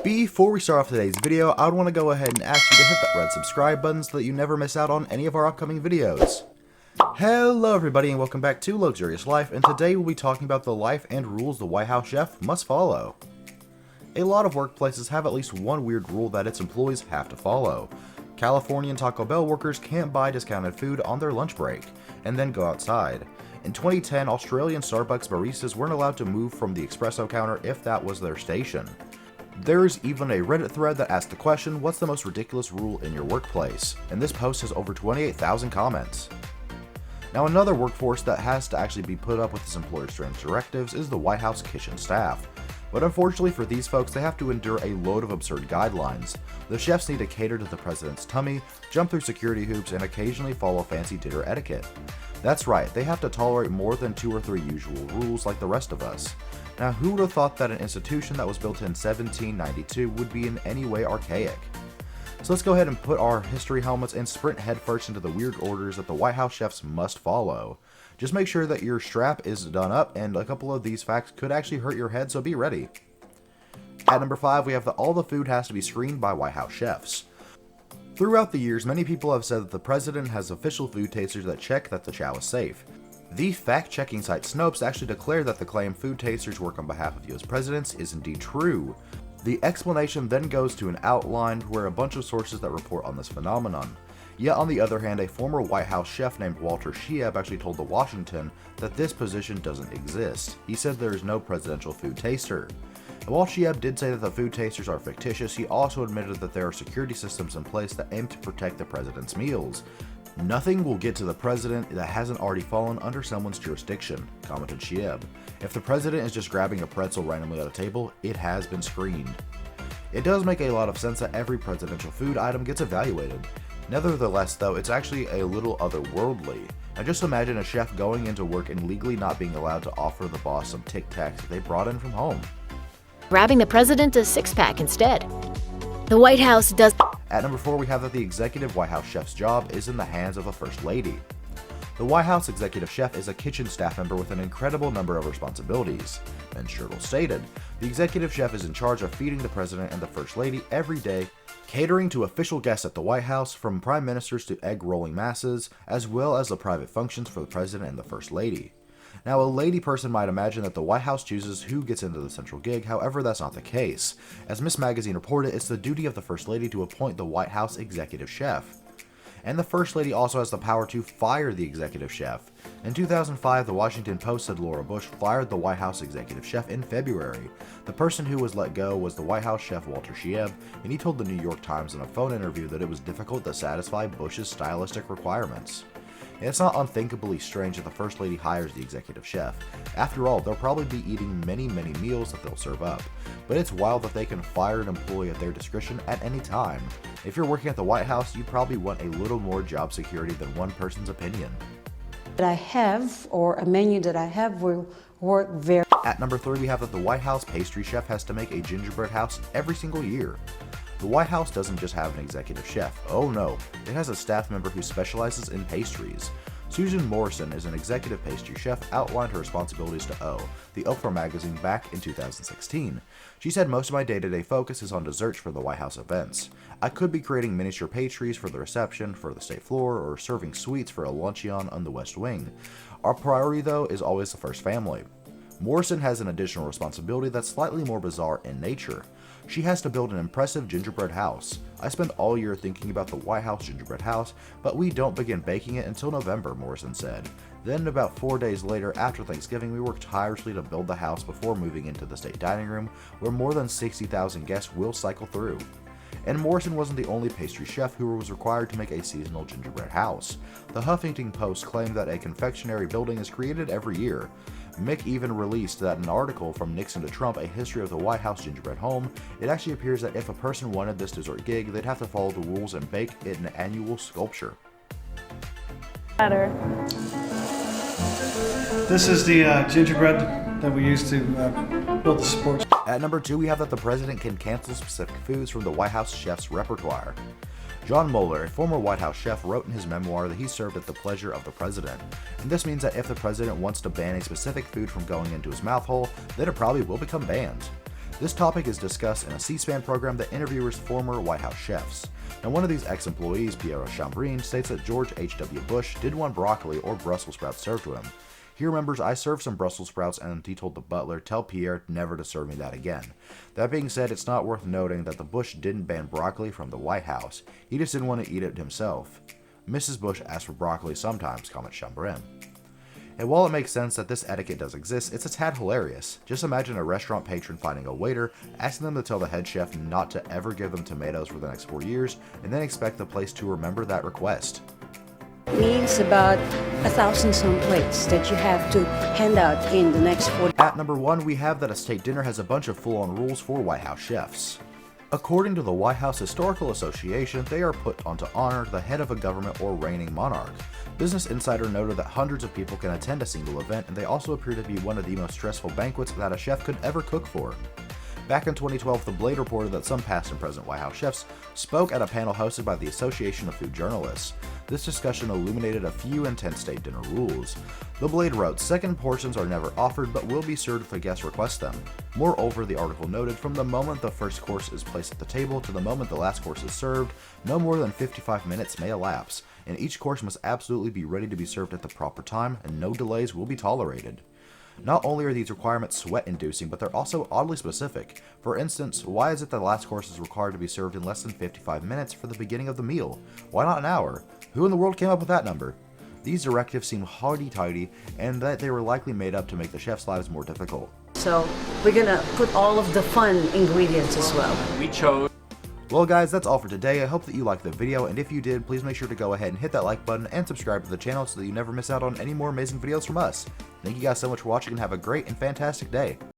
Before we start off today's video, I would want to go ahead and ask you to hit that red subscribe button so that you never miss out on any of our upcoming videos. Hello everybody and welcome back to Luxurious Life, and today we'll be talking about the life and rules the White House chef must follow. A lot of workplaces have at least one weird rule that its employees have to follow. Californian Taco Bell workers can't buy discounted food on their lunch break, and then go outside. In 2010, Australian Starbucks baristas weren't allowed to move from the espresso counter if that was their station. There's even a Reddit thread that asked the question, what's the most ridiculous rule in your workplace? And this post has over 28,000 comments. Now another workforce that has to actually be put up with its employer's strange directives is the White House kitchen staff. But unfortunately for these folks, they have to endure a load of absurd guidelines. The chefs need to cater to the president's tummy, jump through security hoops, and occasionally follow fancy dinner etiquette. That's right, they have to tolerate more than 2 or 3 usual rules like the rest of us. Now who would have thought that an institution that was built in 1792 would be in any way archaic? So let's go ahead and put our history helmets and sprint headfirst into the weird orders that the White House chefs must follow. Just make sure that your strap is done up, and a couple of these facts could actually hurt your head, so be ready. At number 5, we have that all the food has to be screened by White House chefs. Throughout the years, many people have said that the president has official food tasters that check that the chow is safe. The fact-checking site Snopes actually declared that the claim food tasters work on behalf of US presidents is indeed true. The explanation then goes to an outline where a bunch of sources that report on this phenomenon. Yet on the other hand, a former White House chef named Walter Shieb actually told The Washington that this position doesn't exist. He said there is no presidential food taster. And while Shieb did say that the food tasters are fictitious, he also admitted that there are security systems in place that aim to protect the president's meals. Nothing will get to the president that hasn't already fallen under someone's jurisdiction, commented Shieb. If the president is just grabbing a pretzel randomly at a table, it has been screened. It does make a lot of sense that every presidential food item gets evaluated. Nevertheless though, it's actually a little otherworldly. Now just imagine a chef going into work and legally not being allowed to offer the boss some Tic Tacs that they brought in from home. Grabbing the president a six-pack instead. The White House does. At number 4, we have that the executive White House chef's job is in the hands of the First Lady. The White House executive chef is a kitchen staff member with an incredible number of responsibilities. And Schertl stated, the executive chef is in charge of feeding the president and the First Lady every day, catering to official guests at the White House, from prime ministers to egg-rolling masses, as well as the private functions for the president and the First Lady. Now, a lady person might imagine that the White House chooses who gets into the central gig, however that's not the case. As Ms. Magazine reported, it's the duty of the First Lady to appoint the White House executive chef. And the First Lady also has the power to fire the executive chef. In 2005, the Washington Post said Laura Bush fired the White House executive chef in February. The person who was let go was the White House chef Walter Shieb, and he told the New York Times in a phone interview that it was difficult to satisfy Bush's stylistic requirements. And it's not unthinkably strange that the First Lady hires the executive chef. After all, they'll probably be eating many meals that they'll serve up. But it's wild that they can fire an employee at their discretion at any time. If you're working at the White House, you probably want a little more job security than one person's opinion. That I have, or a menu that I have, will work very. At number 3, we have that the White House pastry chef has to make a gingerbread house every single year. The White House doesn't just have an executive chef, oh no, it has a staff member who specializes in pastries. Susan Morrison is an executive pastry chef, outlined her responsibilities to O, the Oprah magazine, back in 2016. She said, most of my day-to-day focus is on desserts for the White House events. I could be creating miniature pastries for the reception, for the state floor, or serving sweets for a luncheon on the West Wing. Our priority though is always the first family. Morrison has an additional responsibility that's slightly more bizarre in nature. She has to build an impressive gingerbread house. I spent all year thinking about the White House gingerbread house, but we don't begin baking it until November, Morrison said. Then about 4 days later, after Thanksgiving, we worked tirelessly to build the house before moving into the state dining room, where more than 60,000 guests will cycle through. And Morrison wasn't the only pastry chef who was required to make a seasonal gingerbread house. The Huffington Post claimed that a confectionery building is created every year. Mick even released that an article from Nixon to Trump, A History of the White House Gingerbread Home, it actually appears that if a person wanted this dessert gig, they'd have to follow the rules and bake it an annual sculpture. This is the gingerbread that we use to build the sports. At number 2, we have that the president can cancel specific foods from the White House chef's repertoire. John Mueller, a former White House chef, wrote in his memoir that he served at the pleasure of the president. And this means that if the president wants to ban a specific food from going into his mouth hole, then it probably will become banned. This topic is discussed in a C-SPAN program that interviews former White House chefs. Now, one of these ex-employees, Pierre Chambrin, states that George H.W. Bush did want broccoli or Brussels sprouts served to him. He remembers, "I served some Brussels sprouts and he told the butler, 'Tell Pierre never to serve me that again.'" That being said, it's not worth noting that the Bush didn't ban broccoli from the White House. He just didn't want to eat it himself. "Mrs. Bush asked for broccoli sometimes," comments Chambrin. And while it makes sense that this etiquette does exist, it's a tad hilarious. Just imagine a restaurant patron finding a waiter, asking them to tell the head chef not to ever give them tomatoes for the next 4 years, and then expect the place to remember that request. Means about 1,000 some plates that you have to hand out in the next 4 At number 1, we have that a state dinner has a bunch of full-on rules for White House chefs. According to the White House Historical Association, they are put on to honor the head of a government or reigning monarch. Business Insider noted that hundreds of people can attend a single event, and they also appear to be one of the most stressful banquets that a chef could ever cook for. Back in 2012, The Blade reported that some past and present White House chefs spoke at a panel hosted by the Association of Food Journalists. This discussion illuminated a few intense state dinner rules. The Blade wrote, "Second portions are never offered but will be served if the guest requests them." Moreover, the article noted, "From the moment the first course is placed at the table to the moment the last course is served, no more than 55 minutes may elapse, and each course must absolutely be ready to be served at the proper time, and no delays will be tolerated." Not only are these requirements sweat-inducing, but they're also oddly specific. For instance, why is it that the last course is required to be served in less than 55 minutes for the beginning of the meal? Why not an hour? Who in the world came up with that number? These directives seem haughty-tighty, and that they were likely made up to make the chefs' lives more difficult. So we're gonna put all of the fun ingredients as well. Well guys, that's all for today. I hope that you liked the video, and if you did, please make sure to go ahead and hit that like button and subscribe to the channel so that you never miss out on any more amazing videos from us. Thank you guys so much for watching, and have a great and fantastic day.